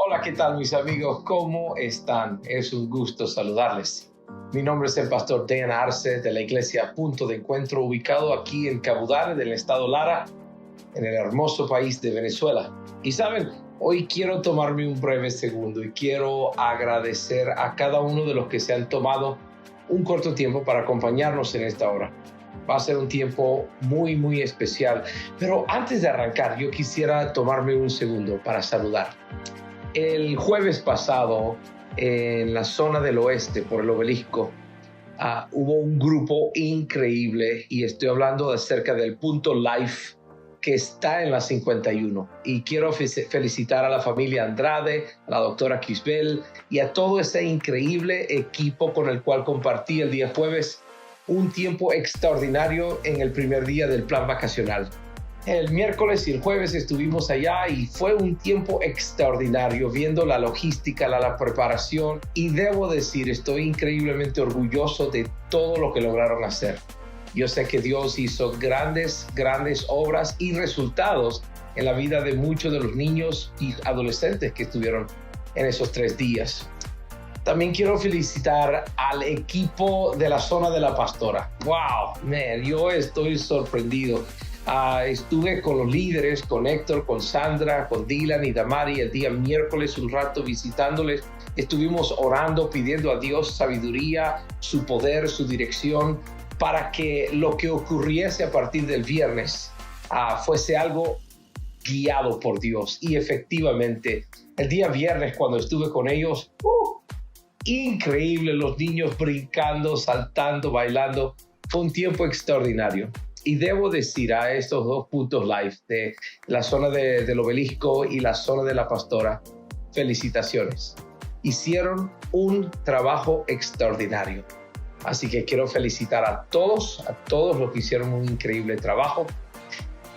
Hola, ¿qué tal mis amigos? ¿Cómo están? Es un gusto saludarles. Mi nombre es el pastor Dan Arce de la iglesia Punto de Encuentro, ubicado aquí en Cabudare, del estado Lara, en el hermoso país de Venezuela. Y saben, hoy quiero tomarme un breve segundo y quiero agradecer a cada uno de los que se han tomado un corto tiempo para acompañarnos en esta hora. Va a ser un tiempo muy especial. Pero antes de arrancar, yo quisiera tomarme un segundo para saludar. El jueves pasado, en la zona del oeste, por el obelisco, hubo un grupo increíble, y estoy hablando acerca del Punto Life que está en la 51. Y quiero felicitar a la familia Andrade, a la doctora Quisbel y a todo ese increíble equipo con el cual compartí el día jueves un tiempo extraordinario en el primer día del plan vacacional. El miércoles y el jueves estuvimos allá y fue un tiempo extraordinario viendo la logística, la preparación, y debo decir, estoy increíblemente orgulloso de todo lo que lograron hacer. Yo sé que Dios hizo grandes obras y resultados en la vida de muchos de los niños y adolescentes que estuvieron en esos 3 días. También quiero felicitar al equipo de la zona de la Pastora. ¡Wow! Man, yo estoy sorprendido. Estuve con los líderes, con Héctor, con Sandra, con Dylan y Damari el día miércoles un rato visitándoles. Estuvimos orando, pidiendo a Dios sabiduría, su poder, su dirección, para que lo que ocurriese a partir del viernes fuese algo guiado por Dios. Y efectivamente, el día viernes cuando estuve con ellos, increíble, los niños brincando, saltando, bailando. Fue un tiempo extraordinario. Y debo decir a estos 2 puntos live de la zona del obelisco y la zona de la Pastora, felicitaciones. Hicieron un trabajo extraordinario. Así que quiero felicitar a todos los que hicieron un increíble trabajo.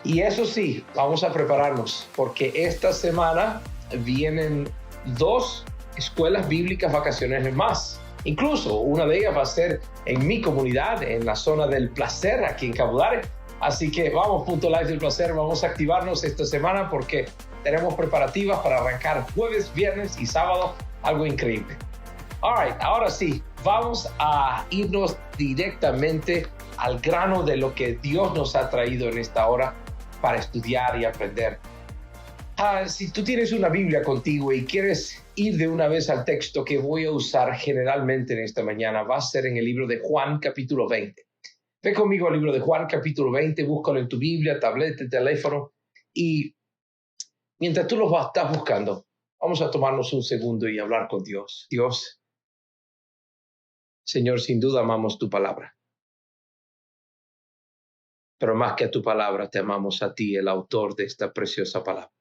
Y eso sí, vamos a prepararnos porque esta semana vienen 2 escuelas bíblicas vacacionales más. Incluso una de ellas va a ser en mi comunidad, en la zona del Placer, aquí en Cabudare. Así que vamos, Punto Live del Placer, vamos a activarnos esta semana porque tenemos preparativas para arrancar jueves, viernes y sábado, algo increíble. All right, ahora sí, vamos a irnos directamente al grano de lo que Dios nos ha traído en esta hora para estudiar y aprender. Si tú tienes una Biblia contigo y quieres ir de una vez al texto que voy a usar generalmente en esta mañana, va a ser en el libro de Juan capítulo 20. Ve conmigo al libro de Juan capítulo 20, búscalo en tu Biblia, tableta, teléfono, y mientras tú lo estás buscando, vamos a tomarnos un segundo y hablar con Dios. Dios, Señor, sin duda amamos tu palabra, pero más que a tu palabra, te amamos a ti, el autor de esta preciosa palabra.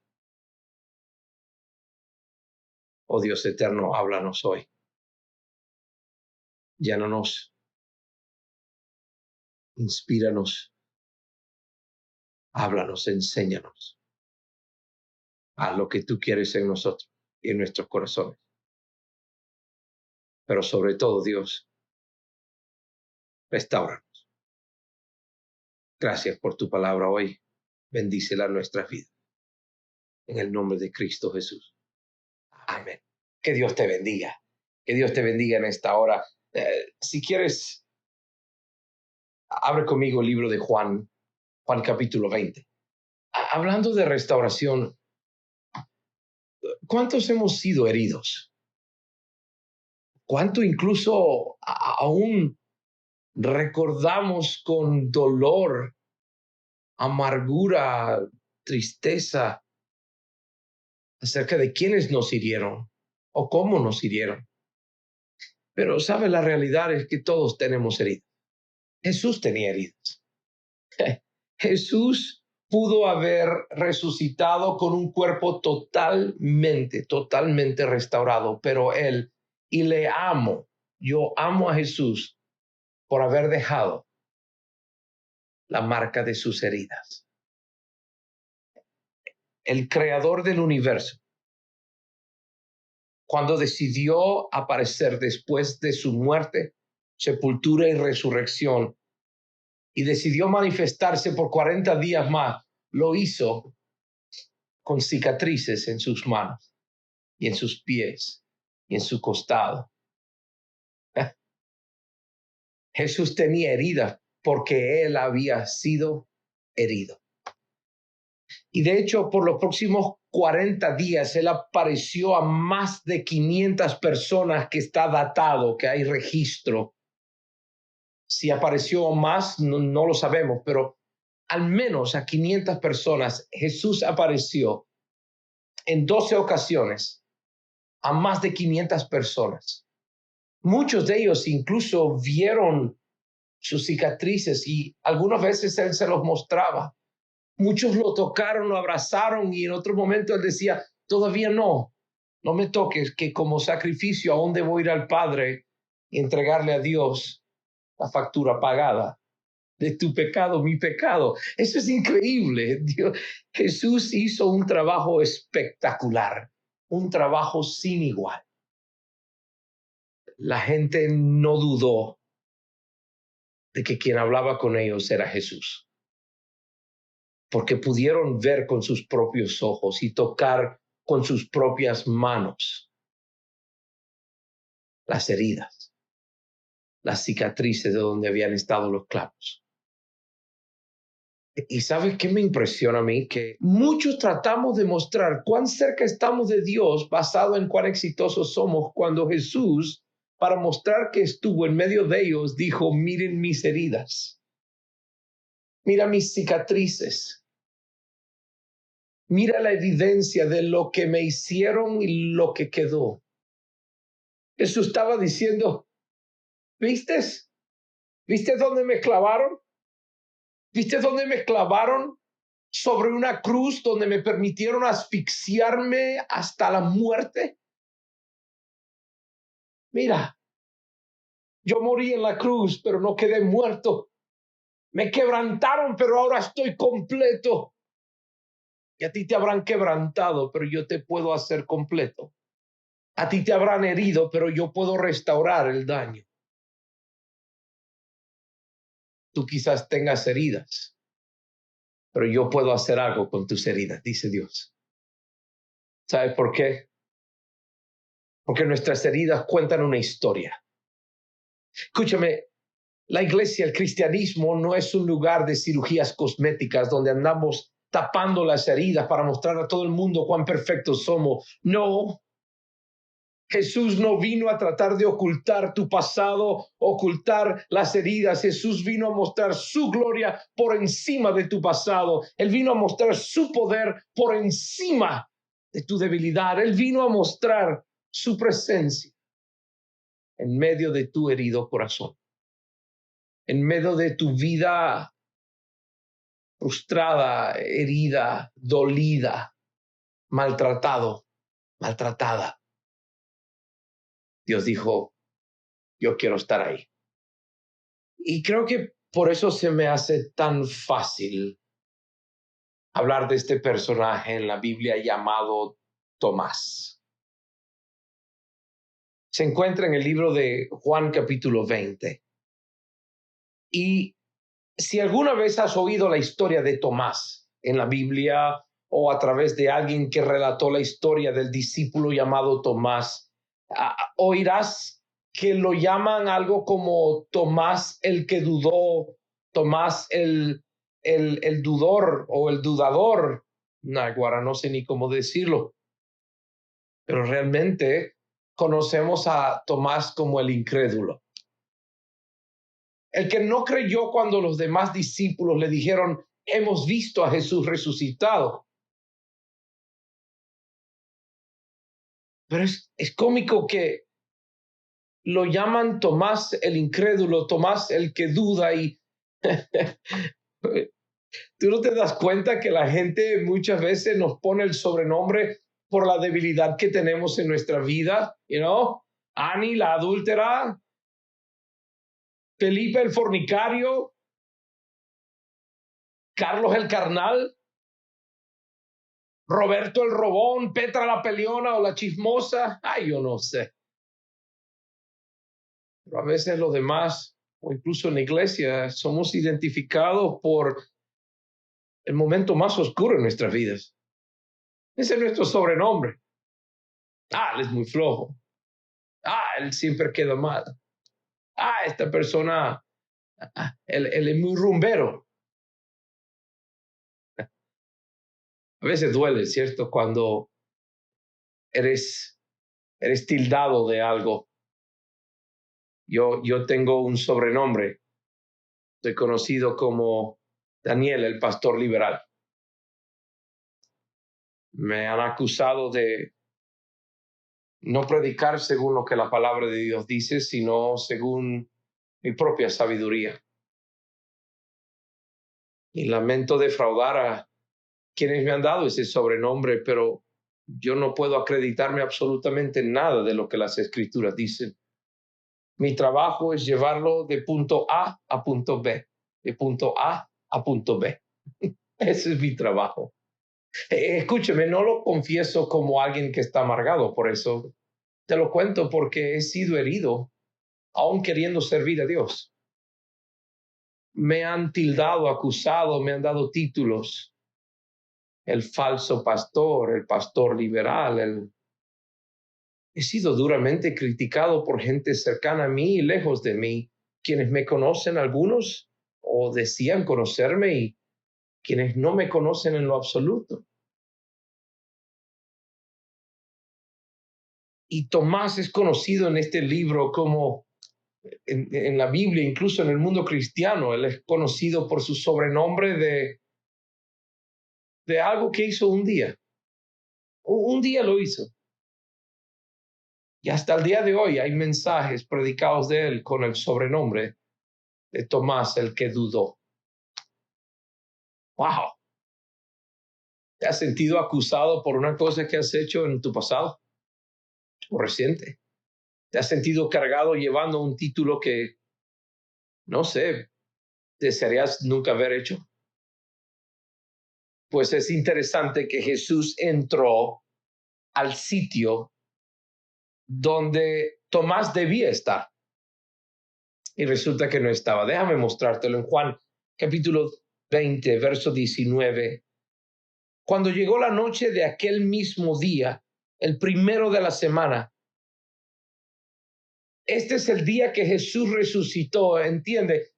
Oh Dios eterno, háblanos hoy. Llénanos, inspíranos, háblanos, enséñanos a lo que tú quieres en nosotros y en nuestros corazones. Pero sobre todo, Dios, restáuranos. Gracias por tu palabra hoy. Bendícela en nuestras vidas. En el nombre de Cristo Jesús. Amén. Que Dios te bendiga. Que Dios te bendiga en esta hora. Si quieres, abre conmigo el libro de Juan capítulo 20. Hablando de restauración, ¿cuántos hemos sido heridos? ¿Cuánto incluso aún recordamos con dolor, amargura, tristeza acerca de quiénes nos hirieron o cómo nos hirieron? Pero, ¿sabe? La realidad es que todos tenemos heridas. Jesús tenía heridas. Jesús pudo haber resucitado con un cuerpo totalmente restaurado, pero yo amo a Jesús por haber dejado la marca de sus heridas. El creador del universo, cuando decidió aparecer después de su muerte, sepultura y resurrección, y decidió manifestarse por 40 días más, lo hizo con cicatrices en sus manos. y en sus pies y en su costado. Jesús tenía heridas porque él había sido herido. Y de hecho, por los próximos 40 días, él apareció a más de 500 personas, que está datado, que hay registro. Si apareció más, no lo sabemos, pero al menos a 500 personas Jesús apareció en 12 ocasiones a más de 500 personas. Muchos de ellos incluso vieron sus cicatrices y algunas veces él se los mostraba. Muchos lo tocaron, lo abrazaron y en otro momento él decía, todavía no me toques, que como sacrificio, ¿a dónde voy a ir al Padre y entregarle a Dios la factura pagada de tu pecado, mi pecado? Eso es increíble. Dios, Jesús hizo un trabajo espectacular, un trabajo sin igual. La gente no dudó de que quien hablaba con ellos era Jesús, porque pudieron ver con sus propios ojos y tocar con sus propias manos las heridas, las cicatrices de donde habían estado los clavos. ¿Y sabes qué me impresiona a mí? Que muchos tratamos de mostrar cuán cerca estamos de Dios basado en cuán exitosos somos, cuando Jesús, para mostrar que estuvo en medio de ellos, dijo, miren mis heridas, mira mis cicatrices, mira la evidencia de lo que me hicieron y lo que quedó. Jesús estaba diciendo, ¿viste? ¿Viste dónde me clavaron? ¿Viste dónde me clavaron? Sobre una cruz donde me permitieron asfixiarme hasta la muerte. Mira, yo morí en la cruz, pero no quedé muerto. Me quebrantaron, pero ahora estoy completo. Y a ti te habrán quebrantado, pero yo te puedo hacer completo. A ti te habrán herido, pero yo puedo restaurar el daño. Tú quizás tengas heridas, pero yo puedo hacer algo con tus heridas, dice Dios. ¿Sabes por qué? Porque nuestras heridas cuentan una historia. Escúchame, la iglesia, el cristianismo, no es un lugar de cirugías cosméticas donde andamos tapando las heridas para mostrar a todo el mundo cuán perfectos somos. No, Jesús no vino a tratar de ocultar tu pasado, ocultar las heridas. Jesús vino a mostrar su gloria por encima de tu pasado. Él vino a mostrar su poder por encima de tu debilidad. Él vino a mostrar su presencia en medio de tu herido corazón, en medio de tu vida frustrada, herida, dolida, maltratado, maltratada. Dios dijo, yo quiero estar ahí. Y creo que por eso se me hace tan fácil hablar de este personaje en la Biblia llamado Tomás. Se encuentra en el libro de Juan capítulo 20. Y si alguna vez has oído la historia de Tomás en la Biblia o a través de alguien que relató la historia del discípulo llamado Tomás, oirás que lo llaman algo como Tomás el que dudó, Tomás el dudor o el dudador. Naguará, no sé ni cómo decirlo, pero realmente conocemos a Tomás como el incrédulo. El que no creyó cuando los demás discípulos le dijeron, hemos visto a Jesús resucitado. Pero es cómico que lo llaman Tomás el incrédulo, Tomás el que duda, y tú no te das cuenta que la gente muchas veces nos pone el sobrenombre por la debilidad que tenemos en nuestra vida, Ani la adúltera, Felipe el fornicario, Carlos el carnal, Roberto el robón, Petra la peleona o la chismosa. Ay, yo no sé. Pero a veces los demás, o incluso en la iglesia, somos identificados por el momento más oscuro en nuestras vidas. Ese es nuestro sobrenombre. Él es muy flojo. Él siempre queda mal. Esta persona, él es muy rumbero. A veces duele, ¿cierto? Cuando eres tildado de algo. Yo tengo un sobrenombre. Soy conocido como Daniel, el pastor liberal. Me han acusado de no predicar según lo que la palabra de Dios dice, sino según mi propia sabiduría. Y lamento defraudar a quienes me han dado ese sobrenombre, pero yo no puedo acreditarme absolutamente nada de lo que las escrituras dicen. Mi trabajo es llevarlo de punto A a punto B, de punto A a punto B. Ese es mi trabajo. Escúcheme, no lo confieso como alguien que está amargado, por eso te lo cuento, porque he sido herido, aún queriendo servir a Dios. Me han tildado, acusado, me han dado títulos. El falso pastor, el pastor liberal, He sido duramente criticado por gente cercana a mí y lejos de mí, quienes me conocen algunos o decían conocerme y quienes no me conocen en lo absoluto. Y Tomás es conocido en este libro como, en la Biblia, incluso en el mundo cristiano, él es conocido por su sobrenombre de algo que hizo un día. Un día lo hizo. Y hasta el día de hoy hay mensajes predicados de él con el sobrenombre de Tomás, el que dudó. ¡Wow! ¿Te has sentido acusado por una cosa que has hecho en tu pasado o reciente? ¿Te has sentido cargado llevando un título que, no sé, desearías nunca haber hecho? Pues es interesante que Jesús entró al sitio donde Tomás debía estar y resulta que no estaba. Déjame mostrártelo en Juan capítulo 20, verso 19. Cuando llegó la noche de aquel mismo día, el primero de la semana, este es el día que Jesús resucitó, ¿entiende?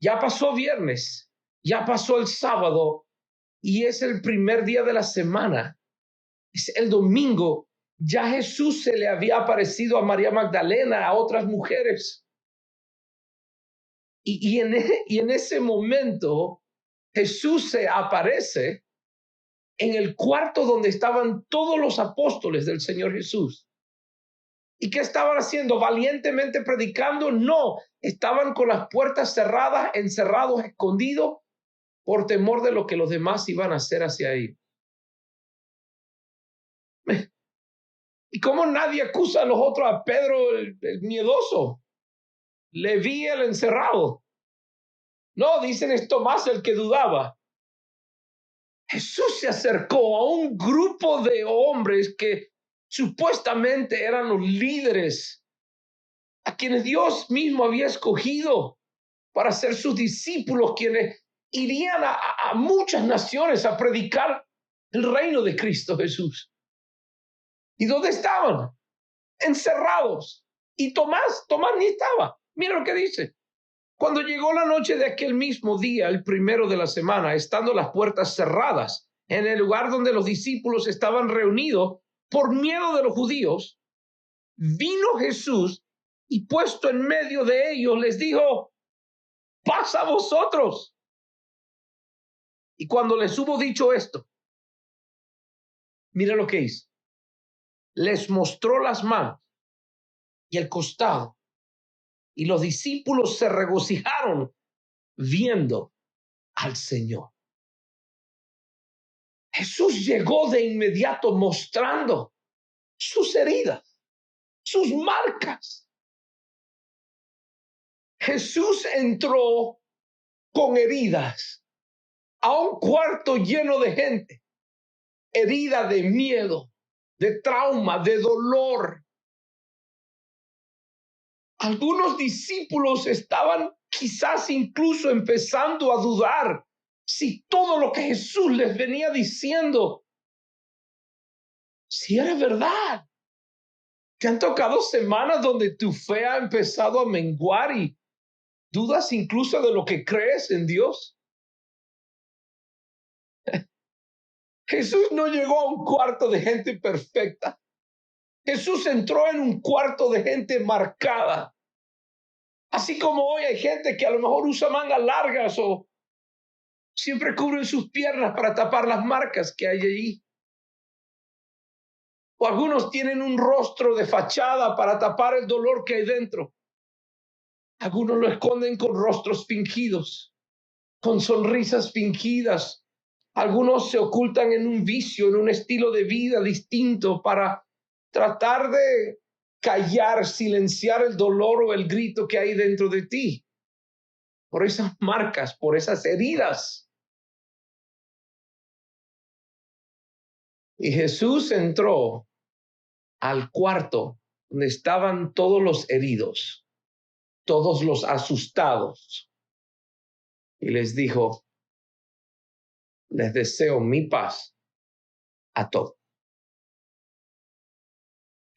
Ya pasó viernes, ya pasó el sábado y es el primer día de la semana. Es el domingo. Ya Jesús se le había aparecido a María Magdalena, a otras mujeres. Y en ese momento Jesús se aparece en el cuarto donde estaban todos los apóstoles del Señor Jesús. ¿Y qué estaban haciendo? ¿Valientemente predicando? No, estaban con las puertas cerradas, encerrados, escondidos, por temor de lo que los demás iban a hacer hacia ellos. ¿Y cómo nadie acusa a los otros? A Pedro, el miedoso, Leví, el encerrado. No, dicen es Tomás el que dudaba. Jesús se acercó a un grupo de hombres que supuestamente eran los líderes, a quienes Dios mismo había escogido para ser sus discípulos, quienes irían a muchas naciones a predicar el reino de Cristo Jesús. ¿Y dónde estaban? Encerrados. Y Tomás ni estaba. Mira lo que dice. Cuando llegó la noche de aquel mismo día, el primero de la semana, estando las puertas cerradas en el lugar donde los discípulos estaban reunidos por miedo de los judíos, vino Jesús y puesto en medio de ellos les dijo: paz a vosotros. Y cuando les hubo dicho esto, mira lo que hizo. Les mostró las manos y el costado. Y los discípulos se regocijaron viendo al Señor. Jesús llegó de inmediato mostrando sus heridas, sus marcas. Jesús entró con heridas a un cuarto lleno de gente, herida de miedo, de trauma, de dolor. Algunos discípulos estaban quizás incluso empezando a dudar si todo lo que Jesús les venía diciendo, si era verdad. ¿Te han tocado semanas donde tu fe ha empezado a menguar y dudas incluso de lo que crees en Dios? Jesús no llegó a un cuarto de gente perfecta. Jesús entró en un cuarto de gente marcada. Así como hoy hay gente que a lo mejor usa mangas largas o siempre cubren sus piernas para tapar las marcas que hay allí. O algunos tienen un rostro de fachada para tapar el dolor que hay dentro. Algunos lo esconden con rostros fingidos, con sonrisas fingidas. Algunos se ocultan en un vicio, en un estilo de vida distinto para tratar de callar, silenciar el dolor o el grito que hay dentro de ti. Por esas marcas, por esas heridas. Y Jesús entró al cuarto donde estaban todos los heridos, todos los asustados, y les dijo, les deseo mi paz a todos.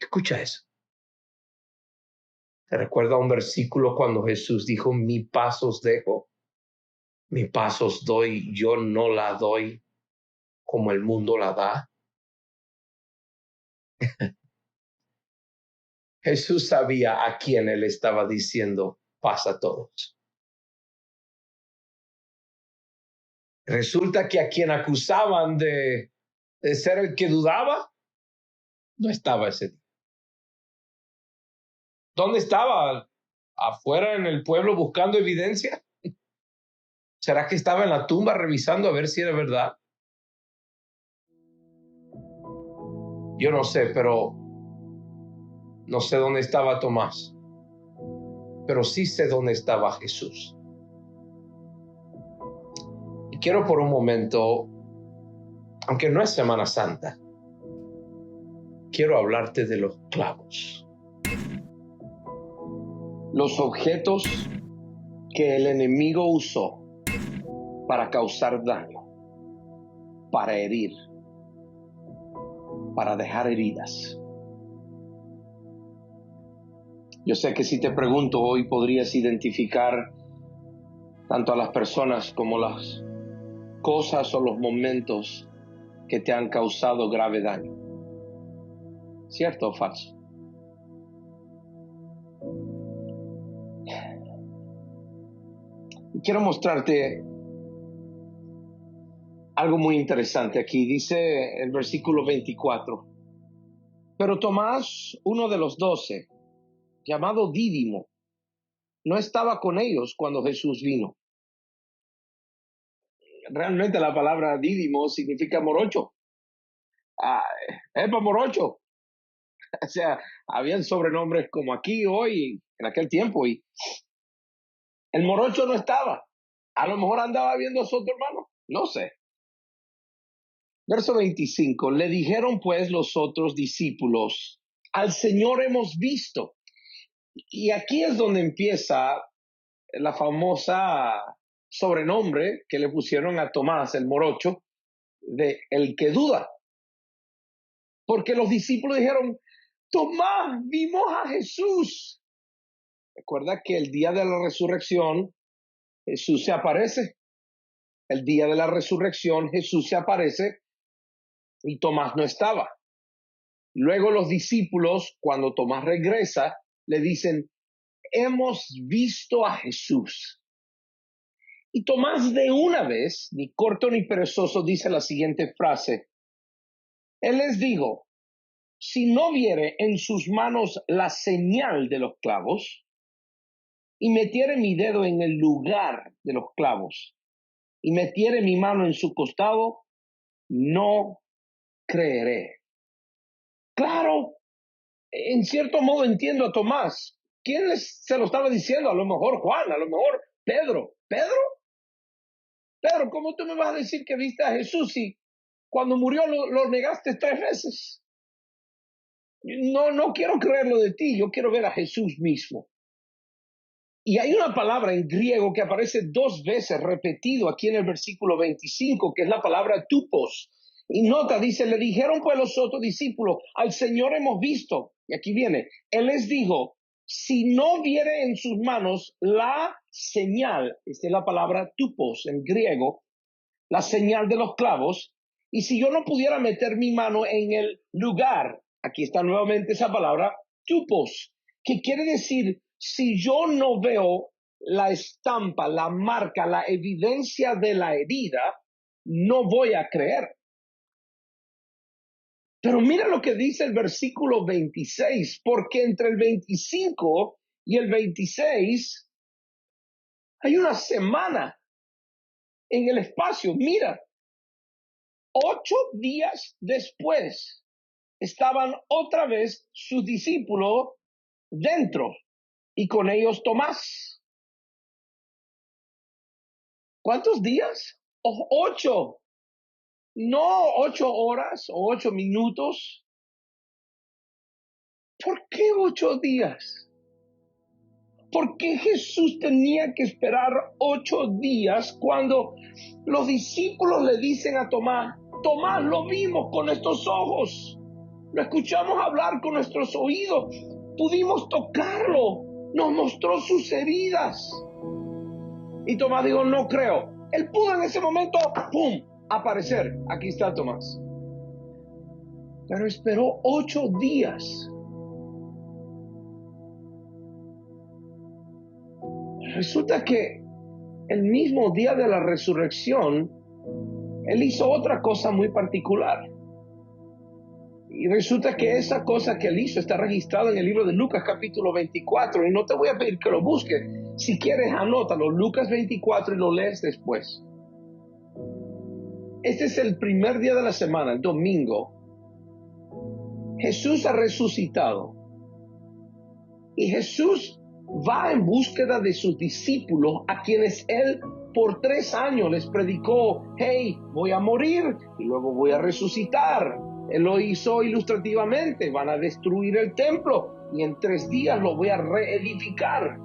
Escucha eso. ¿Te recuerda un versículo cuando Jesús dijo, mi paz os dejo, mi paz os doy, yo no la doy como el mundo la da? Jesús sabía a quién él estaba diciendo paz a todos. Resulta que a quien acusaban de ser el que dudaba, no estaba ese día. ¿Dónde estaba? ¿Afuera en el pueblo buscando evidencia? ¿Será que estaba en la tumba revisando a ver si era verdad? Yo no sé, pero no sé dónde estaba Tomás, pero sí sé dónde estaba Jesús. Y quiero por un momento, aunque no es Semana Santa, quiero hablarte de los clavos. Los objetos que el enemigo usó para causar daño, para herir, para dejar heridas. Yo sé que si te pregunto hoy podrías identificar tanto a las personas como las cosas o los momentos que te han causado grave daño. ¿Cierto o falso? Quiero mostrarte algo muy interesante aquí. Dice el versículo 24. Pero Tomás, uno de los 12, llamado Dídimo, no estaba con ellos cuando Jesús vino. Realmente la palabra Dídimo significa morocho. Epa, morocho. O sea, habían sobrenombres como aquí, hoy, en aquel tiempo, y el morocho no estaba. A lo mejor andaba viendo a su otro hermano, no sé. Verso 25, le dijeron pues los otros discípulos, al Señor hemos visto. Y aquí es donde empieza la famosa sobrenombre que le pusieron a Tomás, el morocho, de el que duda. Porque los discípulos dijeron, Tomás, vimos a Jesús. Recuerda que el día de la resurrección, Jesús se aparece. El día de la resurrección, Jesús se aparece y Tomás no estaba. Luego los discípulos, cuando Tomás regresa, le dicen, hemos visto a Jesús. Y Tomás de una vez, ni corto ni perezoso, dice la siguiente frase. Él les dijo, si no viere en sus manos la señal de los clavos, y metiere mi dedo en el lugar de los clavos, y metiere mi mano en su costado, no creeré. Claro, en cierto modo entiendo a Tomás. ¿Quién se lo estaba diciendo? A lo mejor Juan, a lo mejor Pedro. Pedro, ¿cómo tú me vas a decir que viste a Jesús si cuando murió lo negaste 3 veces? No quiero creerlo de ti, yo quiero ver a Jesús mismo. Y hay una palabra en griego que aparece 2 veces repetido aquí en el versículo 25, que es la palabra tupos. Y nota, dice, le dijeron pues los otros discípulos, al Señor hemos visto. Y aquí viene, Él les dijo, si no viere en sus manos la señal, esta es la palabra tupos en griego, la señal de los clavos, y si yo no pudiera meter mi mano en el lugar, aquí está nuevamente esa palabra, tupos, que quiere decir, si yo no veo la estampa, la marca, la evidencia de la herida, no voy a creer. Pero mira lo que dice el versículo 26, porque entre el 25 y el 26 hay una semana en el espacio. Mira, 8 días después estaban otra vez sus discípulos dentro y con ellos Tomás. ¿Cuántos días? 8. No 8 horas o 8 minutos. ¿Por qué 8 días? ¿Por qué Jesús tenía que esperar 8 días cuando los discípulos le dicen a Tomás, Tomás, lo vimos con nuestros ojos, lo escuchamos hablar con nuestros oídos, pudimos tocarlo, nos mostró sus heridas? Y Tomás dijo, no creo. Él pudo en ese momento, ¡pum!, aparecer. Aquí está Tomás. Pero esperó 8 días. Resulta que el mismo día de la resurrección, Él hizo otra cosa muy particular. Y resulta que esa cosa que Él hizo está registrada en el libro de Lucas capítulo 24. Y no te voy a pedir que lo busques. Si quieres, anótalo, Lucas 24, y lo lees después. Este es el primer día de la semana, el domingo. Jesús ha resucitado. Y Jesús va en búsqueda de sus discípulos, a quienes Él por 3 años les predicó, hey, voy a morir y luego voy a resucitar. Él lo hizo ilustrativamente, van a destruir el templo y en 3 días lo voy a reedificar.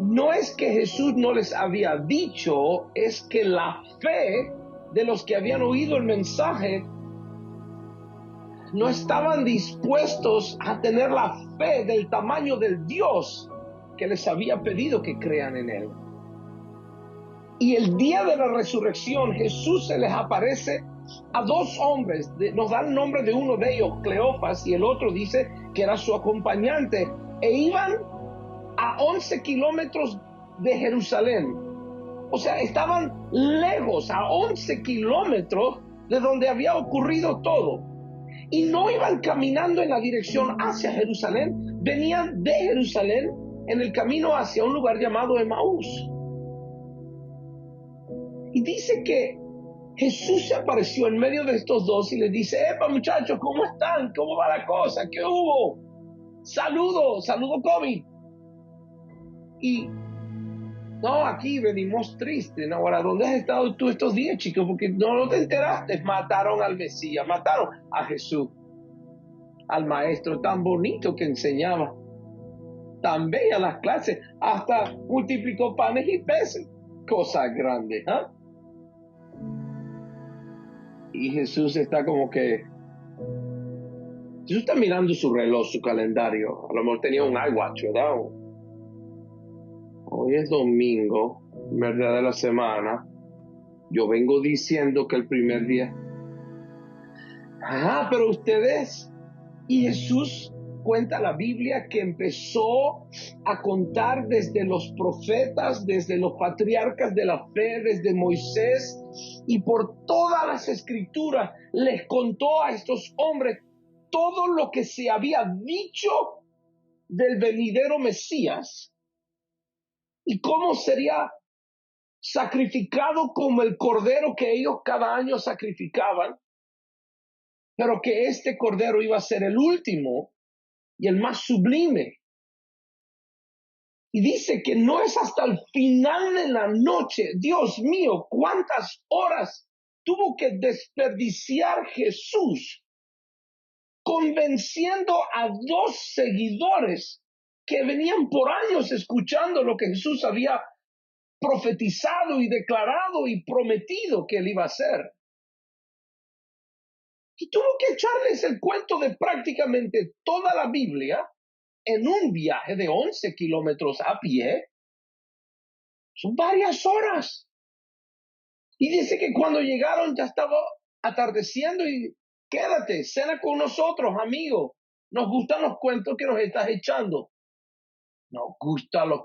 No es que Jesús no les había dicho, es que la fe de los que habían oído el mensaje no estaban dispuestos a tener la fe del tamaño del Dios que les había pedido que crean en Él. Y el día de la resurrección, Jesús se les aparece a 2 hombres, nos da el nombre de uno de ellos, Cleofas, y el otro dice que era su acompañante, e iban a 11 kilómetros de Jerusalén. O sea, estaban lejos, a 11 kilómetros de donde había ocurrido todo. Y no iban caminando en la dirección hacia Jerusalén, venían de Jerusalén en el camino hacia un lugar llamado Emaús. Y dice que Jesús se apareció en medio de estos dos y les dice, epa muchachos, ¿cómo están? ¿Cómo va la cosa? ¿Qué hubo? Saludo COVID. Y no, aquí venimos tristes. ¿No? Ahora, ¿dónde has estado tú estos días, chicos? Porque no te enteraste. Mataron al Mesías, mataron a Jesús, al maestro tan bonito que enseñaba, tan bella las clases, hasta multiplicó panes y peces, cosas grandes. ¿Eh? Y Jesús está como que, Jesús está mirando su reloj, su calendario. A lo mejor tenía un iWatch, ¿verdad? Hoy es domingo, primer día de la semana. Yo vengo diciendo que el primer día. Pero ustedes. Y Jesús cuenta la Biblia que empezó a contar desde los profetas, desde los patriarcas de la fe, desde Moisés, y por todas las escrituras les contó a estos hombres todo lo que se había dicho del venidero Mesías y cómo sería sacrificado como el cordero que ellos cada año sacrificaban, pero que este cordero iba a ser el último y el más sublime. Y dice que no es hasta el final de la noche, Dios mío, cuántas horas tuvo que desperdiciar Jesús convenciendo a 2 seguidores que venían por años escuchando lo que Jesús había profetizado y declarado y prometido que él iba a hacer. Y tuvo que echarles el cuento de prácticamente toda la Biblia en un viaje de 11 kilómetros a pie. Son varias horas. Y dice que cuando llegaron ya estaba atardeciendo y quédate, cena con nosotros, amigo. Nos gustan los cuentos que nos estás echando. Nos gusta los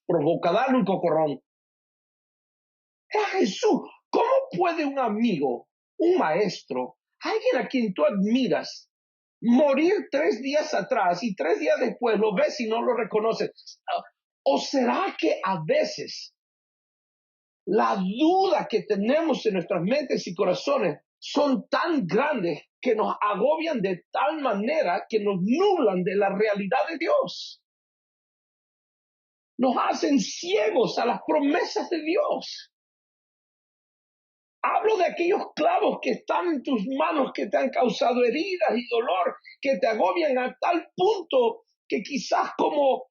provoca darle un cocorrón. Jesús, ¿cómo puede un amigo, un maestro, alguien a quien tú admiras, morir 3 días atrás y 3 días después lo ves y no lo reconoces? ¿O será que a veces la duda que tenemos en nuestras mentes y corazones son tan grandes que nos agobian de tal manera que nos nublan de la realidad de Dios? Nos hacen ciegos a las promesas de Dios. Hablo de aquellos clavos que están en tus manos, que te han causado heridas y dolor, que te agobian a tal punto que quizás como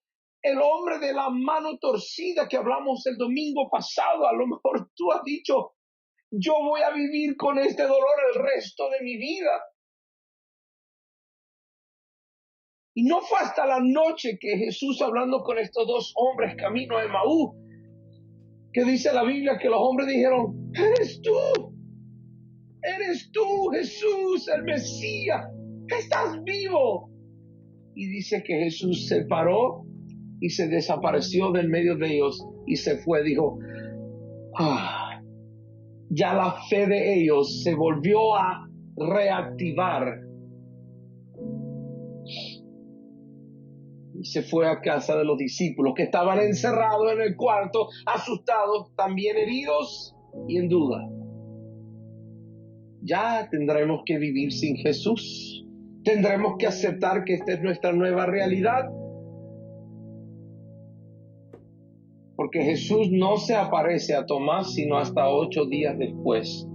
el hombre de la mano torcida que hablamos el domingo pasado, a lo mejor tú has dicho, yo voy a vivir con este dolor el resto de mi vida. Y no fue hasta la noche que Jesús, hablando con estos 2 hombres camino a Emaús, que dice la Biblia que los hombres dijeron, eres tú, Jesús, el Mesías, estás vivo. Y dice que Jesús se paró y se desapareció del medio de ellos y se fue. Dijo, ya la fe de ellos se volvió a reactivar. Y se fue a casa de los discípulos que estaban encerrados en el cuarto, asustados, también heridos y en duda. Ya tendremos que vivir sin Jesús. Tendremos que aceptar que esta es nuestra nueva realidad. Porque Jesús no se aparece a Tomás sino hasta 8 días después.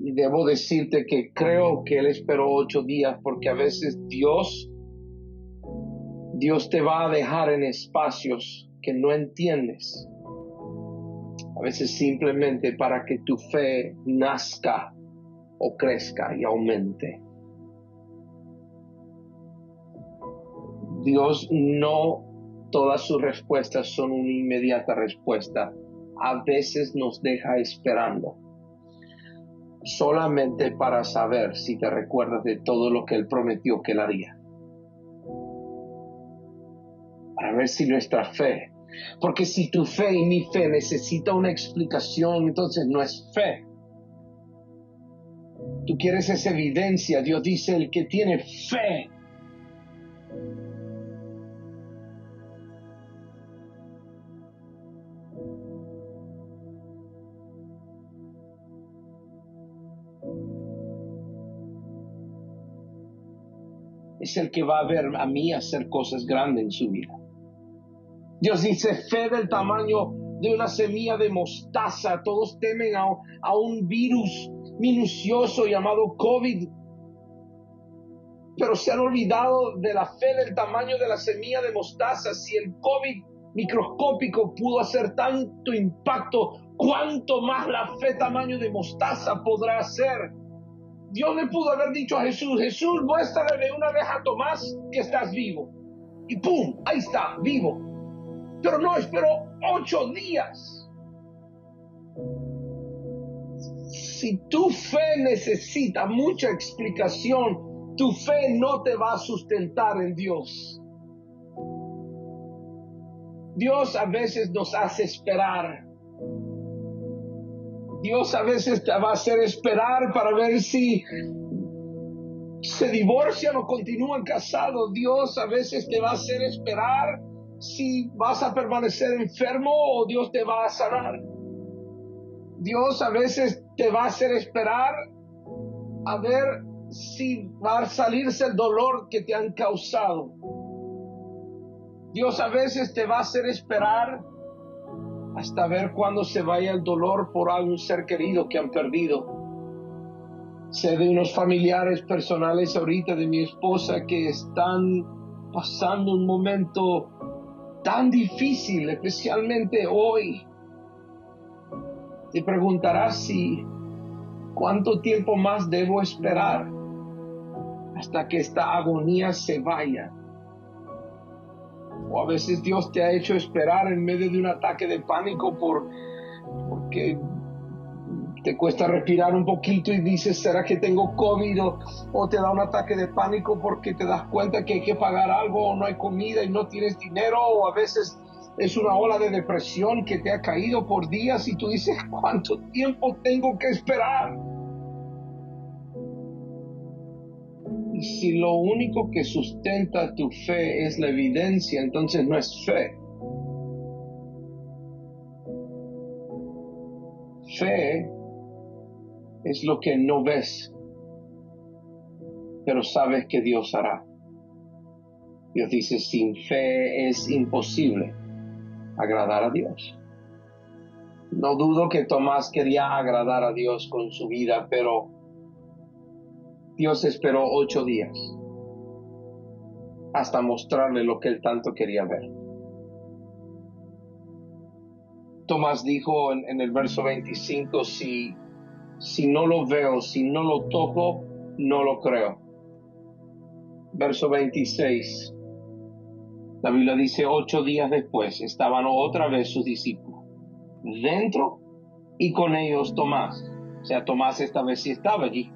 Y debo decirte que creo que Él esperó 8 días porque a veces Dios te va a dejar en espacios que no entiendes. A veces simplemente para que tu fe nazca o crezca y aumente. Dios no todas sus respuestas son una inmediata respuesta. A veces nos deja esperando. Solamente para saber si te recuerdas de todo lo que Él prometió que Él haría. Para ver si nuestra fe, porque si tu fe y mi fe necesita una explicación, entonces no es fe. Tú quieres esa evidencia. Dios dice, el que tiene fe es el que va a ver a mí hacer cosas grandes en su vida. Dios dice, fe del tamaño de una semilla de mostaza. Todos temen a un virus minucioso llamado COVID, pero se han olvidado de la fe del tamaño de la semilla de mostaza. Si el COVID microscópico pudo hacer tanto impacto, ¿cuánto más la fe tamaño de mostaza podrá hacer? Dios le pudo haber dicho a Jesús, muéstrale una vez a Tomás que estás vivo. Y ¡pum! Ahí está, vivo. Pero no, esperó 8 días. Si tu fe necesita mucha explicación, tu fe no te va a sustentar en Dios. Dios a veces nos hace esperar. Dios a veces te va a hacer esperar para ver si se divorcian o continúan casados. Dios a veces te va a hacer esperar si vas a permanecer enfermo o Dios te va a sanar. Dios a veces te va a hacer esperar a ver si va a salirse el dolor que te han causado. Dios a veces te va a hacer esperar hasta ver cuándo se vaya el dolor por algún ser querido que han perdido. Sé de unos familiares personales ahorita de mi esposa que están pasando un momento tan difícil, especialmente hoy. Te preguntarás si ¿Cuánto tiempo más debo esperar hasta que esta agonía se vaya? O a veces Dios te ha hecho esperar en medio de un ataque de pánico porque te cuesta respirar un poquito y dices, ¿será que tengo COVID? O te da un ataque de pánico porque te das cuenta que hay que pagar algo o no hay comida y no tienes dinero, o a veces es una ola de depresión que te ha caído por días y tú dices, ¿cuánto tiempo tengo que esperar? Y si lo único que sustenta tu fe es la evidencia, entonces no es fe. Fe es lo que no ves, pero sabes que Dios hará. Dios dice, sin fe es imposible agradar a Dios. No dudo que Tomás quería agradar a Dios con su vida, pero Dios esperó 8 días hasta mostrarle lo que él tanto quería ver. Tomás dijo en el verso 25, si no lo veo, si no lo toco, no lo creo. Verso 26, la Biblia dice, 8 días después estaban otra vez sus discípulos dentro y con ellos Tomás. O sea, Tomás esta vez sí estaba allí.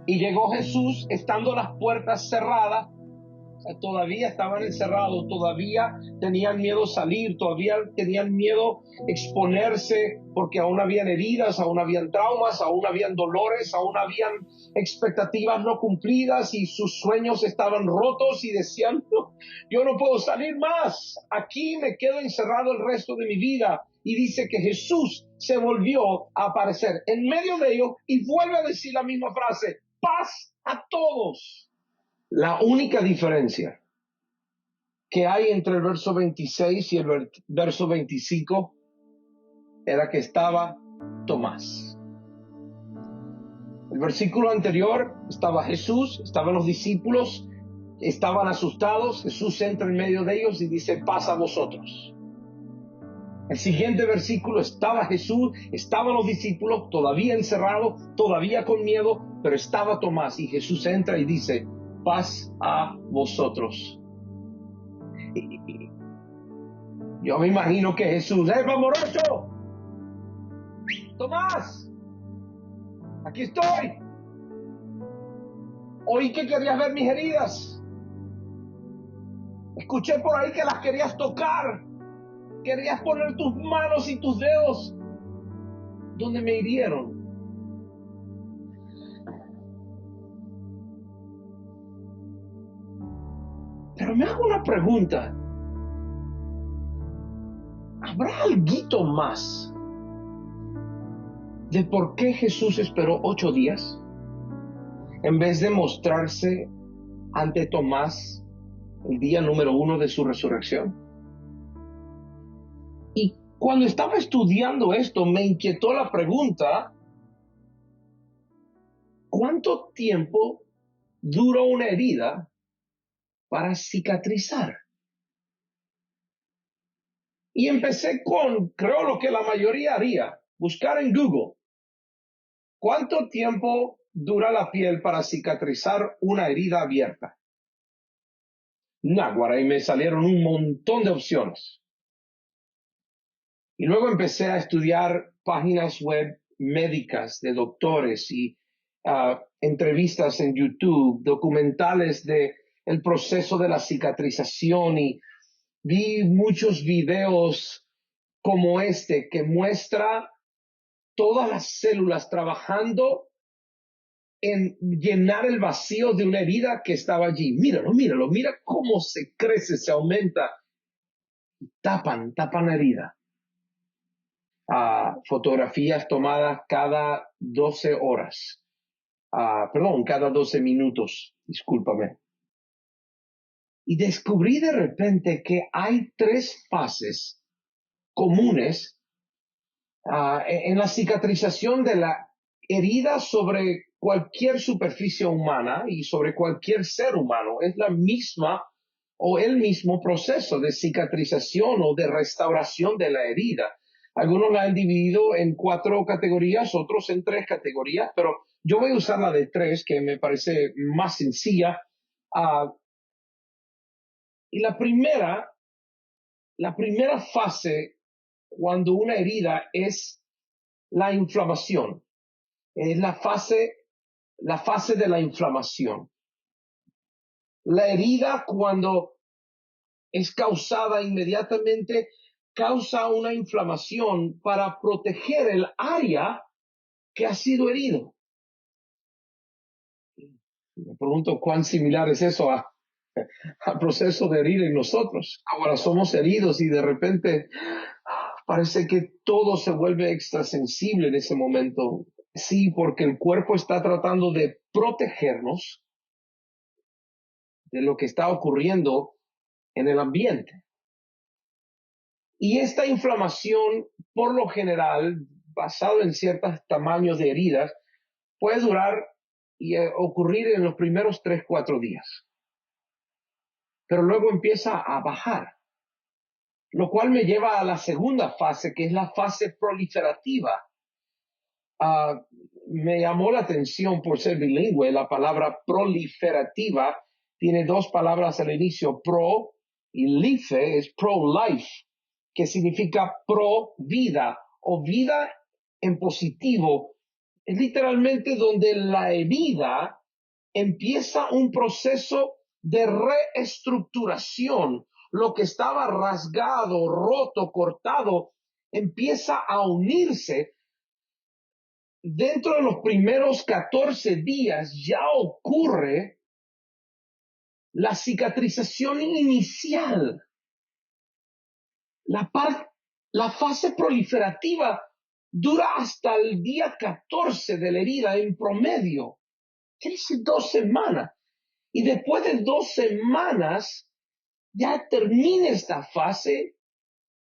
Y llegó Jesús estando las puertas cerradas. O sea, todavía estaban encerrados, todavía tenían miedo salir, todavía tenían miedo exponerse porque aún habían heridas, aún habían traumas, aún habían dolores, aún habían expectativas no cumplidas y sus sueños estaban rotos y decían, no, yo no puedo salir más, aquí me quedo encerrado el resto de mi vida. Y dice que Jesús se volvió a aparecer en medio de ellos y vuelve a decir la misma frase, paz a todos. La única diferencia que hay entre el verso 26 y el verso 25 era que estaba Tomás. El versículo anterior estaba Jesús, estaban los discípulos, estaban asustados. Jesús entra en medio de ellos y dice, paz a vosotros. El siguiente versículo estaba Jesús, estaban los discípulos, todavía encerrados, todavía con miedo, pero estaba Tomás y Jesús entra y dice, paz a vosotros. Yo me imagino que Jesús, morocho! Tomás, aquí estoy. Oí que querías ver mis heridas. Escuché por ahí que las querías tocar. Querías poner tus manos y tus dedos donde me hirieron. Pero me hago una pregunta. ¿Habrá algo más de por qué Jesús esperó 8 días en vez de mostrarse ante Tomás el día número 1 de su resurrección? Y cuando estaba estudiando esto, me inquietó la pregunta, ¿cuánto tiempo dura una herida para cicatrizar? Y empecé con, creo lo que la mayoría haría, buscar en Google, ¿cuánto tiempo dura la piel para cicatrizar una herida abierta? Náguara, y me salieron un montón de opciones. Y luego empecé a estudiar páginas web médicas de doctores y entrevistas en YouTube, documentales de el proceso de la cicatrización, y vi muchos videos como este que muestra todas las células trabajando en llenar el vacío de una herida que estaba allí. Míralo, mira cómo se crece, se aumenta. Tapan la herida. Fotografías tomadas cada 12 horas. Cada 12 minutos, discúlpame. Y descubrí de repente que hay 3 fases comunes en la cicatrización de la herida sobre cualquier superficie humana y sobre cualquier ser humano. Es la misma o el mismo proceso de cicatrización o de restauración de la herida. Algunos la han dividido en 4 categorías, otros en 3 categorías, pero yo voy a usar la de 3, que me parece más sencilla. Y la primera fase cuando una herida es la inflamación. Es la fase de la inflamación. La herida, cuando es causada inmediatamente, causa una inflamación para proteger el área que ha sido herido. Me pregunto cuán similar es eso al proceso de herir en nosotros. Ahora somos heridos y de repente parece que todo se vuelve extrasensible en ese momento. Sí, porque el cuerpo está tratando de protegernos de lo que está ocurriendo en el ambiente. Y esta inflamación, por lo general, basado en ciertos tamaños de heridas, puede durar y ocurrir en los primeros 3-4 días. Pero luego empieza a bajar, lo cual me lleva a la segunda fase, que es la fase proliferativa. Me llamó la atención por ser bilingüe, la palabra proliferativa tiene 2 palabras al inicio, pro, y life es pro-life, que significa pro vida o vida en positivo. Es literalmente donde la herida empieza un proceso de reestructuración. Lo que estaba rasgado, roto, cortado, empieza a unirse. Dentro de los primeros 14 días ya ocurre la cicatrización inicial. La fase proliferativa dura hasta el día 14 de la herida en promedio. Quiere decir 2 semanas. Y después de 2 semanas ya termina esta fase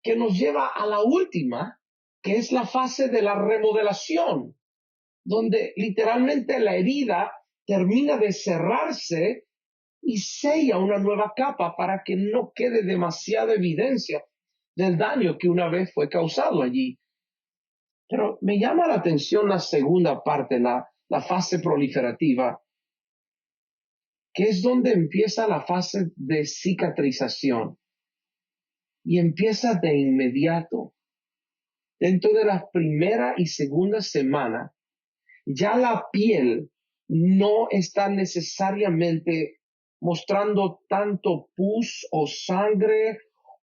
que nos lleva a la última, que es la fase de la remodelación, donde literalmente la herida termina de cerrarse y sella una nueva capa para que no quede demasiada evidencia del daño que una vez fue causado allí. Pero me llama la atención la segunda parte, la fase proliferativa, que es donde empieza la fase de cicatrización. Y empieza de inmediato. Dentro de la primera y segunda semana, ya la piel no está necesariamente mostrando tanto pus o sangre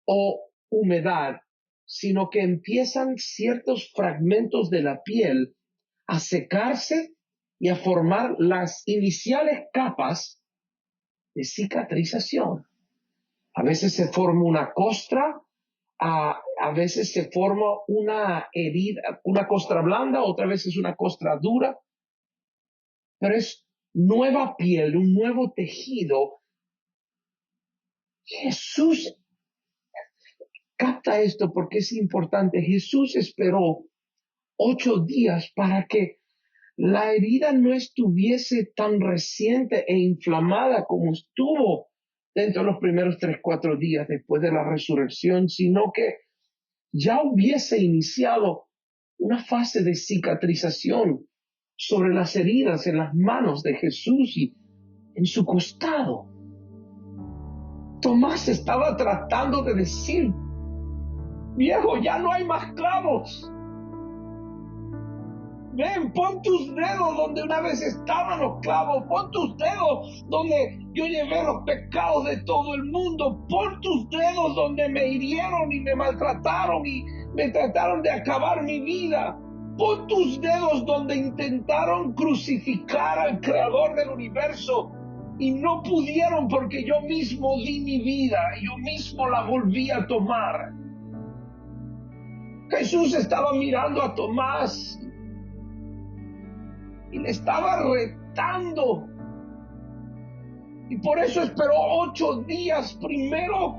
o humedad, sino que empiezan ciertos fragmentos de la piel a secarse y a formar las iniciales capas de cicatrización. A veces se forma una costra, a veces se forma una herida, una costra blanda, otra vez es una costra dura, pero es nueva piel, un nuevo tejido. Jesús capta esto porque es importante. Jesús esperó 8 días para que la herida no estuviese tan reciente e inflamada como estuvo dentro de los primeros 3-4 días después de la resurrección, sino que ya hubiese iniciado una fase de cicatrización sobre las heridas en las manos de Jesús y en su costado. Tomás estaba tratando de decir, viejo, ya no hay más clavos. Ven, pon tus dedos donde una vez estaban los clavos. Pon tus dedos donde yo llevé los pecados de todo el mundo. Pon tus dedos donde me hirieron y me maltrataron y me trataron de acabar mi vida. Pon tus dedos donde intentaron crucificar al creador del universo y no pudieron porque yo mismo di mi vida. Yo mismo la volví a tomar. Jesús estaba mirando a Tomás y le estaba retando. Y por eso esperó 8 días primero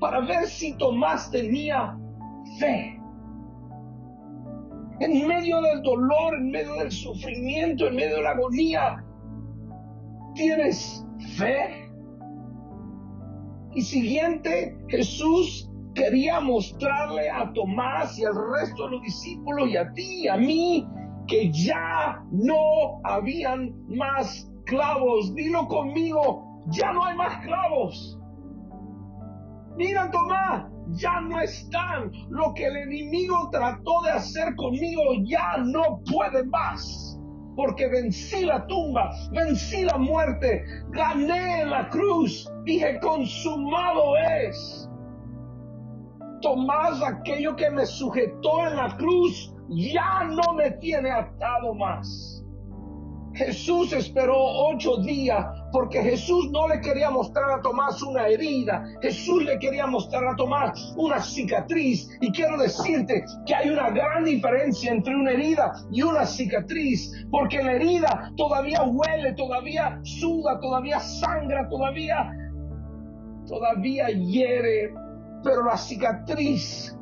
para ver si Tomás tenía fe. En medio del dolor, en medio del sufrimiento, en medio de la agonía, ¿tienes fe? Y siguiente, Jesús quería mostrarle a Tomás y al resto de los discípulos y a ti y a mí que ya no habían más clavos. Dilo conmigo, ya no hay más clavos. Mira, Tomás, ya no están. Lo que el enemigo trató de hacer conmigo ya no puede más. Porque vencí la tumba, vencí la muerte, gané en la cruz, dije consumado es. Tomás, aquello que me sujetó en la cruz ya no me tiene atado más. Jesús esperó 8 días porque Jesús no le quería mostrar a Tomás una herida. Jesús le quería mostrar a Tomás una cicatriz. Y quiero decirte que hay una gran diferencia entre una herida y una cicatriz. Porque la herida todavía huele, todavía suda, todavía sangra, todavía hiere. Pero la cicatriz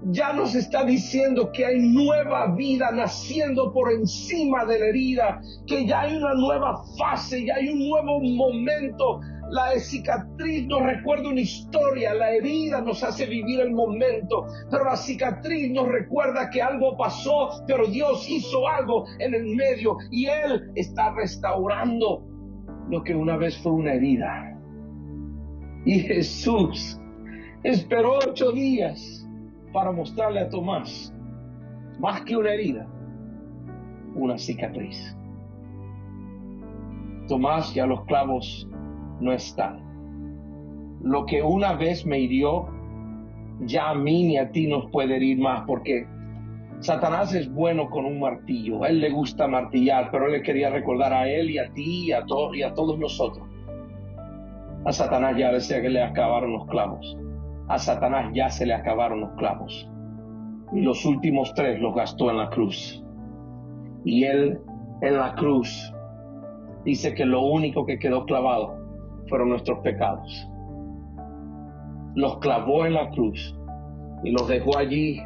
ya nos está diciendo que hay nueva vida naciendo por encima de la herida, que ya hay una nueva fase, ya hay un nuevo momento. La cicatriz nos recuerda una historia, la herida nos hace vivir el momento, pero la cicatriz nos recuerda que algo pasó, pero Dios hizo algo en el medio y Él está restaurando lo que una vez fue una herida. Y Jesús esperó 8 días para mostrarle a Tomás, más que una herida, una cicatriz. Tomás, ya los clavos no están. Lo que una vez me hirió, ya a mí ni a ti nos puede herir más, porque Satanás es bueno con un martillo. A él le gusta martillar, pero él le quería recordar a él y a ti y a todos nosotros. A Satanás ya se le acabaron los clavos. A Satanás ya se le acabaron los clavos. Y los últimos 3 los gastó en la cruz. Y él en la cruz dice que lo único que quedó clavado fueron nuestros pecados. Los clavó en la cruz y los dejó allí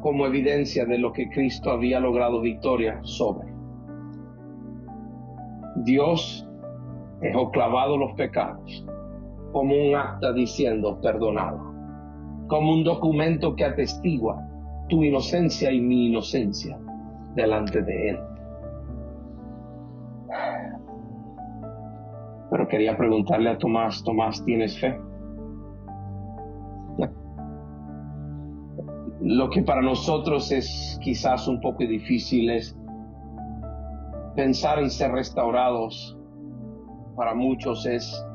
como evidencia de lo que Cristo había logrado victoria sobre. Dios dejó clavados los pecados como un acta diciendo perdonado, como un documento que atestigua tu inocencia y mi inocencia delante de Él. Pero quería preguntarle a Tomás, ¿tienes fe? Lo que para nosotros es quizás un poco difícil es pensar en ser restaurados. Para muchos es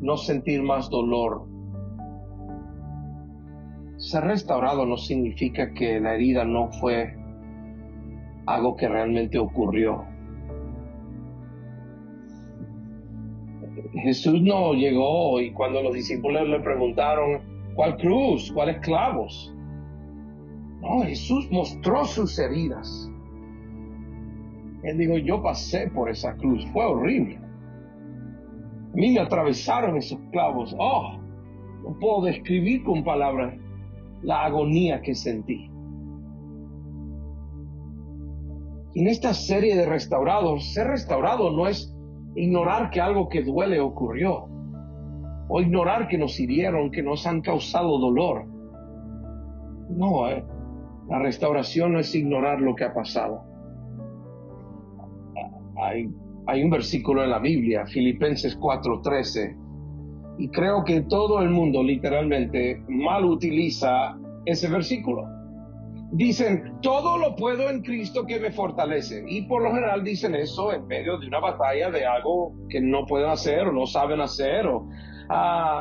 no sentir más dolor. Ser restaurado no significa que la herida no fue algo que realmente ocurrió. Jesús no llegó y cuando los discípulos le preguntaron, ¿cuál cruz? ¿Cuáles clavos? No, Jesús mostró sus heridas. Él dijo, yo pasé por esa cruz, fue horrible. A mí me atravesaron esos clavos. No puedo describir con palabras la agonía que sentí. Y en esta serie de restaurados, ser restaurado no es ignorar que algo que duele ocurrió, o ignorar que nos hirieron, que nos han causado dolor. No, la restauración no es ignorar lo que ha pasado. Hay un versículo en la Biblia, Filipenses 4:13, y creo que todo el mundo literalmente mal utiliza ese versículo. Dicen, todo lo puedo en Cristo que me fortalece. Y por lo general dicen eso en medio de una batalla de algo que no pueden hacer o no saben hacer o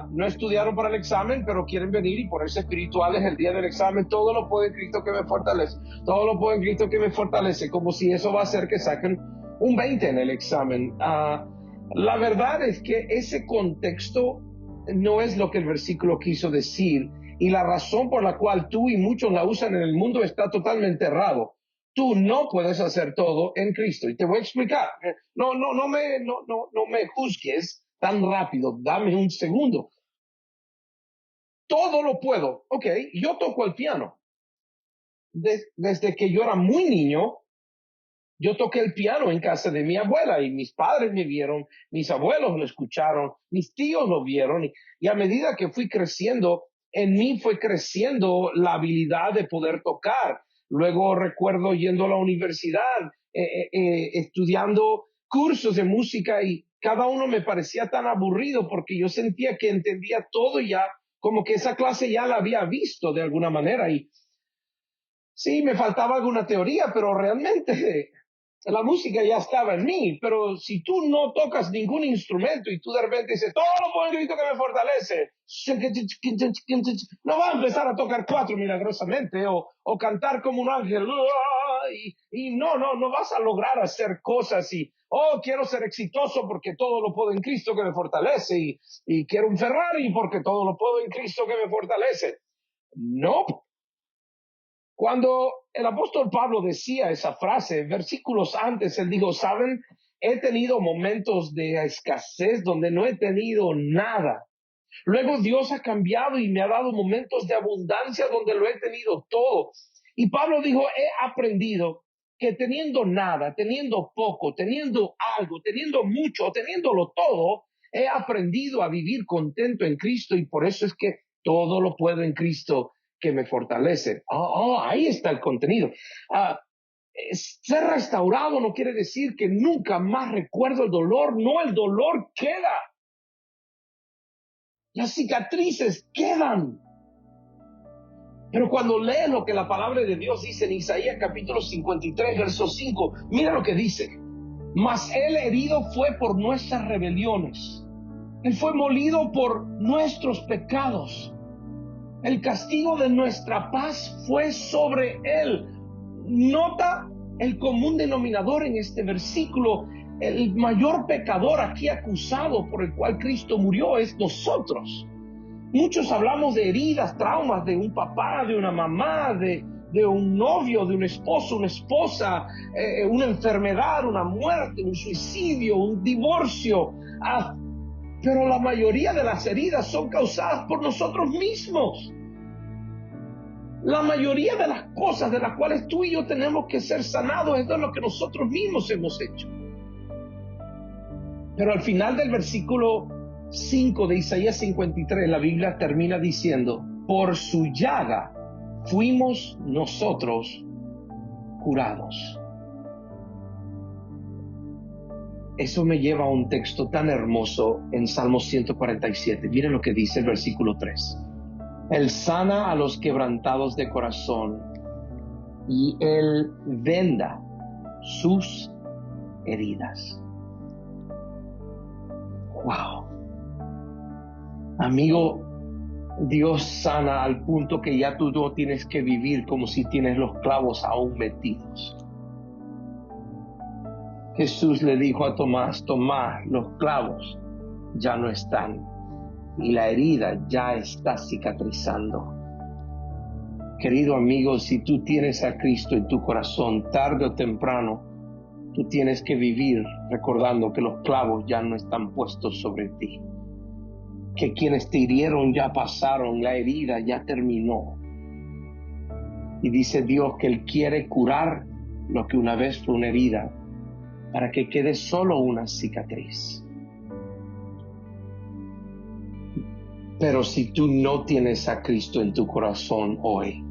no estudiaron para el examen, pero quieren venir y ponerse espirituales el día del examen. Todo lo puedo en Cristo que me fortalece. Todo lo puedo en Cristo que me fortalece. Como si eso va a hacer que saquen un 20 en el examen. La verdad es que ese contexto no es lo que el versículo quiso decir. Y la razón por la cual tú y muchos la usan en el mundo está totalmente errado. Tú no puedes hacer todo en Cristo. Y te voy a explicar. No me juzgues tan rápido. Dame un segundo. Todo lo puedo. Ok, yo toco el piano. Desde que yo era muy niño, yo toqué el piano en casa de mi abuela y mis padres me vieron, mis abuelos lo escucharon, mis tíos lo vieron y a medida que fui creciendo, en mí fue creciendo la habilidad de poder tocar. Luego recuerdo yendo a la universidad, estudiando cursos de música y cada uno me parecía tan aburrido porque yo sentía que entendía todo ya, como que esa clase ya la había visto de alguna manera y sí, me faltaba alguna teoría, pero realmente la música ya estaba en mí. Pero si tú no tocas ningún instrumento y tú de repente dices, todo lo puedo en Cristo que me fortalece, no va a empezar a tocar cuatro milagrosamente o cantar como un ángel. Y no vas a lograr hacer cosas y, quiero ser exitoso porque todo lo puedo en Cristo que me fortalece y quiero un Ferrari porque todo lo puedo en Cristo que me fortalece. No. Cuando el apóstol Pablo decía esa frase, versículos antes, él dijo, ¿saben? He tenido momentos de escasez donde no he tenido nada. Luego Dios ha cambiado y me ha dado momentos de abundancia donde lo he tenido todo. Y Pablo dijo, he aprendido que teniendo nada, teniendo poco, teniendo algo, teniendo mucho, teniéndolo todo, he aprendido a vivir contento en Cristo y por eso es que todo lo puedo en Cristo que me fortalece. Ahí está el contenido. Ser restaurado no quiere decir que nunca más recuerdo el dolor. No, el dolor queda. Las cicatrices quedan. Pero cuando lees lo que la palabra de Dios dice en Isaías capítulo 53, verso 5, mira lo que dice. Mas él herido fue por nuestras rebeliones. Él fue molido por nuestros pecados. El castigo de nuestra paz fue sobre él. Nota el común denominador en este versículo. El mayor pecador aquí acusado por el cual Cristo murió es nosotros. Muchos hablamos de heridas, traumas de un papá, de una mamá, de un novio, de un esposo, una esposa, una enfermedad, una muerte, un suicidio, un divorcio. Pero la mayoría de las heridas son causadas por nosotros mismos. La mayoría de las cosas de las cuales tú y yo tenemos que ser sanados es de lo que nosotros mismos hemos hecho. Pero al final del versículo 5 de Isaías 53, la Biblia termina diciendo, por su llaga fuimos nosotros curados. Eso me lleva a un texto tan hermoso en Salmo 147. Miren lo que dice el versículo 3. Él sana a los quebrantados de corazón y Él venda sus heridas. ¡Wow! Amigo, Dios sana al punto que ya tú no tienes que vivir como si tienes los clavos aún metidos. Jesús le dijo a Tomás, Tomás, los clavos ya no están y la herida ya está cicatrizando. Querido amigo, si tú tienes a Cristo en tu corazón, tarde o temprano, tú tienes que vivir recordando que los clavos ya no están puestos sobre ti. Que quienes te hirieron ya pasaron, la herida ya terminó. Y dice Dios que Él quiere curar lo que una vez fue una herida, para que quede solo una cicatriz. Pero si tú no tienes a Cristo en tu corazón hoy,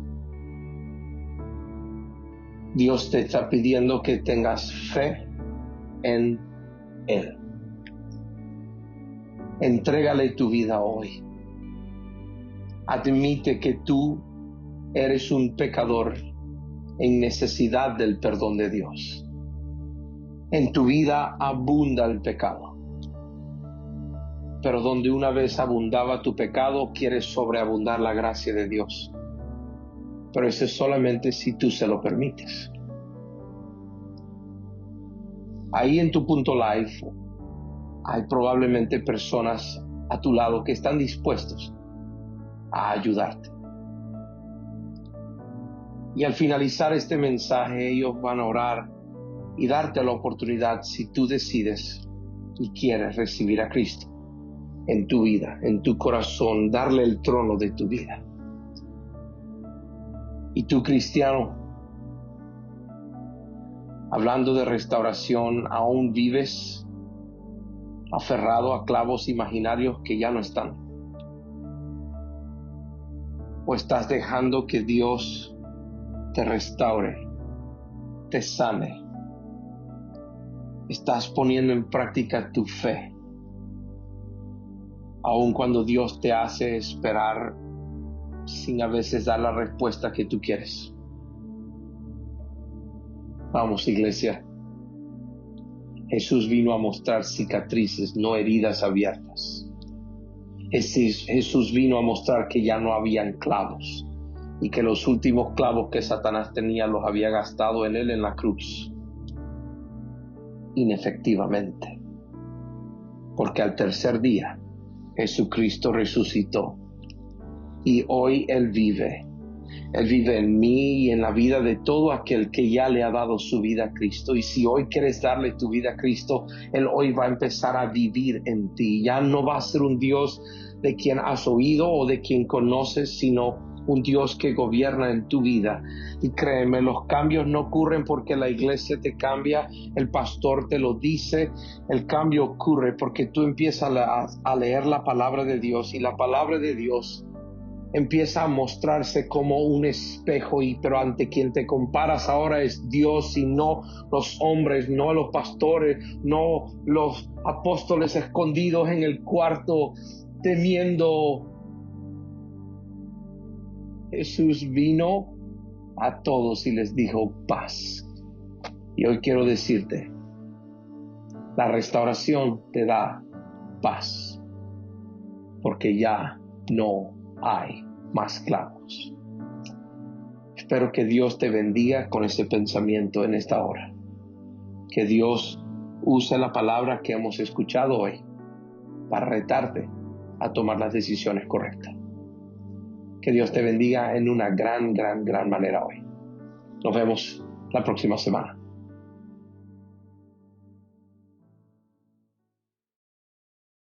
Dios te está pidiendo que tengas fe en Él. Entrégale tu vida hoy. Admite que tú eres un pecador en necesidad del perdón de Dios. En tu vida abunda el pecado. Pero donde una vez abundaba tu pecado, quiere sobreabundar la gracia de Dios. Pero eso es solamente si tú se lo permites. Ahí en tu punto live hay probablemente personas a tu lado que están dispuestos a ayudarte. Y al finalizar este mensaje, ellos van a orar y darte la oportunidad, si tú decides y quieres recibir a Cristo en tu vida, en tu corazón, darle el trono de tu vida. Y tú, cristiano, Hablando de restauración, ¿aún vives aferrado a clavos imaginarios que ya no están? ¿O estás dejando que Dios te restaure, te sane? ¿Estás poniendo en práctica tu fe, aun cuando Dios te hace esperar sin a veces dar la respuesta que tú quieres? Vamos, iglesia. Jesús vino a mostrar cicatrices, no heridas abiertas. Jesús vino a mostrar que ya no habían clavos y que los últimos clavos que Satanás tenía los había gastado en él en la cruz. Inefectivamente. Porque al tercer día Jesucristo resucitó y hoy Él vive. Él vive en mí y en la vida de todo aquel que ya le ha dado su vida a Cristo. Y si hoy quieres darle tu vida a Cristo, Él hoy va a empezar a vivir en ti. Ya no va a ser un Dios de quien has oído o de quien conoces, sino un Dios que gobierna en tu vida. Y créeme, los cambios no ocurren porque la iglesia te cambia, el pastor te lo dice. El cambio ocurre porque tú empiezas a leer la palabra de Dios, y la palabra de Dios empieza a mostrarse como un espejo, pero ante quien te comparas ahora es Dios y no los hombres, no los pastores, no los apóstoles escondidos en el cuarto temiendo. Jesús vino a todos y les dijo paz. Y hoy quiero decirte, la restauración te da paz, porque ya no hay más clavos. Espero que Dios te bendiga con ese pensamiento en esta hora. Que Dios use la palabra que hemos escuchado hoy para retarte a tomar las decisiones correctas. Que Dios te bendiga en una gran manera hoy. Nos vemos la próxima semana.